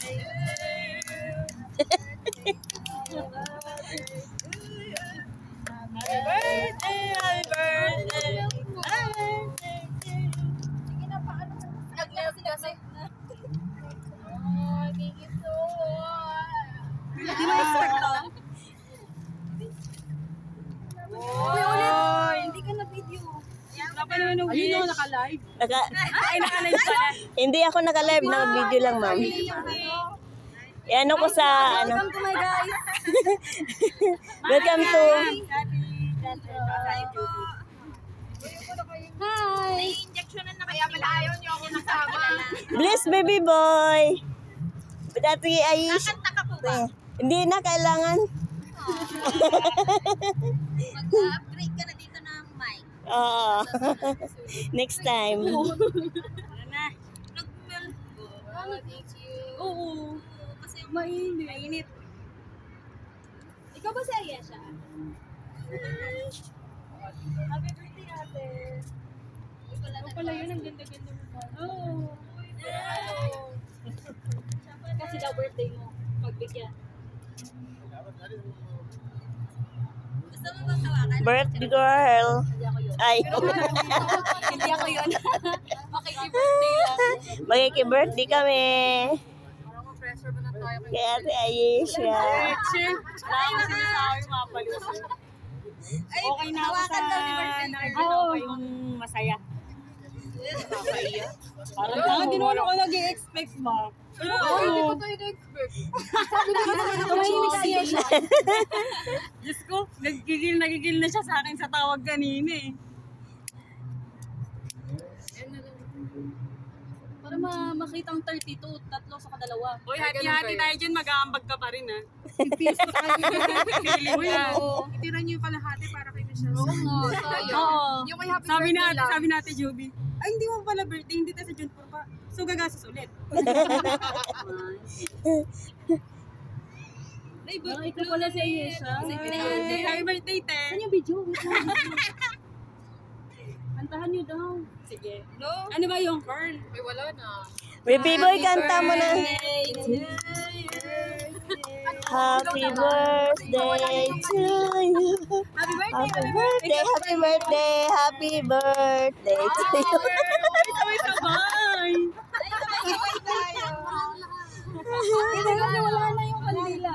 Hindi mo expect to. Uy, ulit. Hindi ka na video. Ayun o, naka-live. Ay, naka-live pala. Hindi ako naka-live, na-video lang, ma'am. Ano ko sa, ano. Welcome to my guys. Welcome to. Hi. Injectionan na kaya pala ayaw niyo ako nasama. Bless, baby boy. Dati Aish. Kakanta ka po ba? Hindi na, kailangan. Mag-upgrade ka na dito ng mic. Oo. Next time. Nag-melt ko. Thank you. Oo. Kasi Mainit. Ikaw ba si Ayesha? Happy birthday, ate. Ikaw pala yun, ang ganda-ganda mo pa. Oo. Kasi daw birthday mo, pagbigyan. gusto mo bang tawakan? Birthday girl. Hindi ako yun. Ay. Hindi ako yun. Makiki-birthday lang. Magkiki-birthday kami. Parang ma-pressure ba na tayo kayo? Kaya Ate Ayesha. Wala akong sinasabi, mapaliw. Ay, Okay na ako sa tawakan daw ni birthday. nakikita ko kayong masaya. Parang hindi naman ako nag-i-expect ba? Pero hindi ko tayo nag-expect. Sabi nila tumahimik si Ayesha. Diyos ko, nagigil na siya sa akin sa tawag kanina eh. Para makita ang 32, tatlo sa kadalawa. Uy, hati-hati tayo dyan, mag-aambag ka pa rin ha. Piso tayo. Feeling ka. Itira niyo yung kalahati para kay Michelle. Oo nga, sayang. Yung may happy Sabi birthday lang. natin, Joby, ay hindi mo pala birthday, hindi tayo sa June 4 pa. So gagastos ulit. Ay, ikaw pala si Ayesha. Happy birthday, te. Saan yung video? Kantahan niyo daw. Sige. No? Ano ba yung Carl? Ay, wala na. Baby boy, kanta mo na. Happy birthday to you. Happy birthday! Happy birthday, happy birthday, happy birthday to you. Sabay-sabay! Sabay tayo. Hindi kasi wala na yung kandila.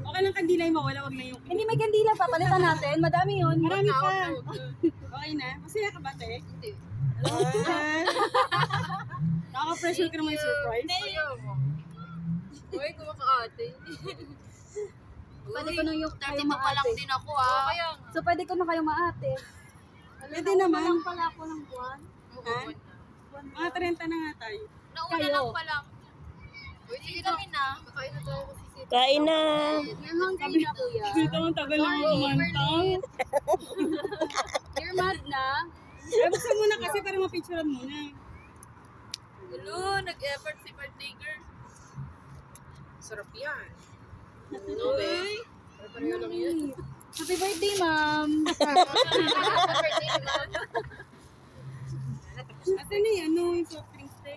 Okay lang kandila yung mawala, wag na yung... Hindi may kandila, papalitan natin. Madami yun. Marami pa. Okay na? Masaya ka ba, te? Hindi. Nakaka-pressure ka naman yung surprise. Uy, kumakaate. Pwede ko na yung kayo 32 pa lang maate. din ako ah. So pwede ko na kayo maate. Pwede naman. Nauna pala ako ng buwan. Ha? Mga 30 na nga tayo. Nauna Kayo. lang pa lang. Uy, sige kami na. Kakain na tayo kasi si Kain na. You're hungry na, kuya. Dito ang tagal lang kumantang. You're mad na? Ay, buksan muna kasi para mapicturean muna. Gulo, nag-effort si birthday girl. Sarap yan. Uy. Pareho lang yan. Happy birthday, ma'am. Asan na yan? Ano yung soft drinks, te?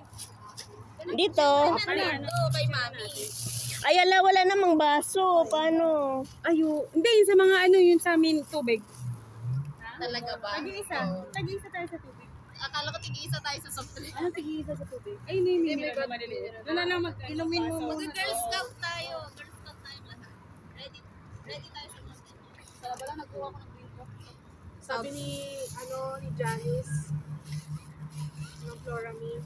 Dito. Nandito kay mami. Ay, ala, wala namang baso. Paano? Ayo. Hindi, yun sa mga ano, yun sa amin, tubig. Talaga ba? Tag-iisa. Tag-iisa tayo sa tubig. Akala ko tig-isa tayo sa soft drink. Ano tag-iisa sa tubig? Ay, hindi na maliliit. Wala na mag-inumin mo muna. Mag-girl scout tayo. Girl scout tayong lahat. Ready tayo sa mga Kaya pala nagkuha ko ng green cup. Sabi ni Janice ng Florami,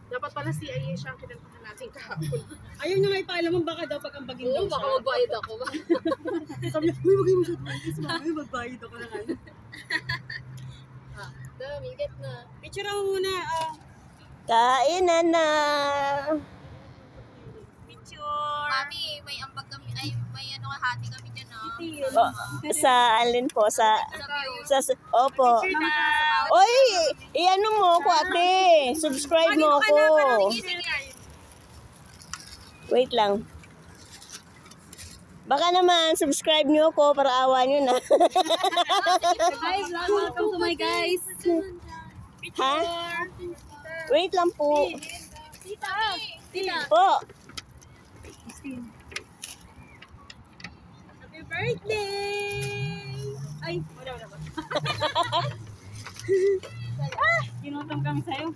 dapat pala si Ayesha ang kinantahan natin kahapon. Ayaw niya nga ipaalam mo baka daw pag ambagin daw siya. Baka magbayad ako. Sabi niya, uy, magay mo siya. Sabi niya, magbayad ako na ano. Dami, get na. Picture mo muna. Kainan na. Picture. Mami, may ambag kami. Ay, may ano hati kami dyan ah. Oh, sa alin po? Sa opo. Oy, i-ano mo ako, ate. Subscribe mo ako. Wait lang. Baka naman, subscribe nyo ako para awa nyo na. Hi vlog, welcome to my guys. Ha? Wait lang po. Tita. Tita. Po. Happy birthday! Ay, wala ba? Ginutom kami sa'yo.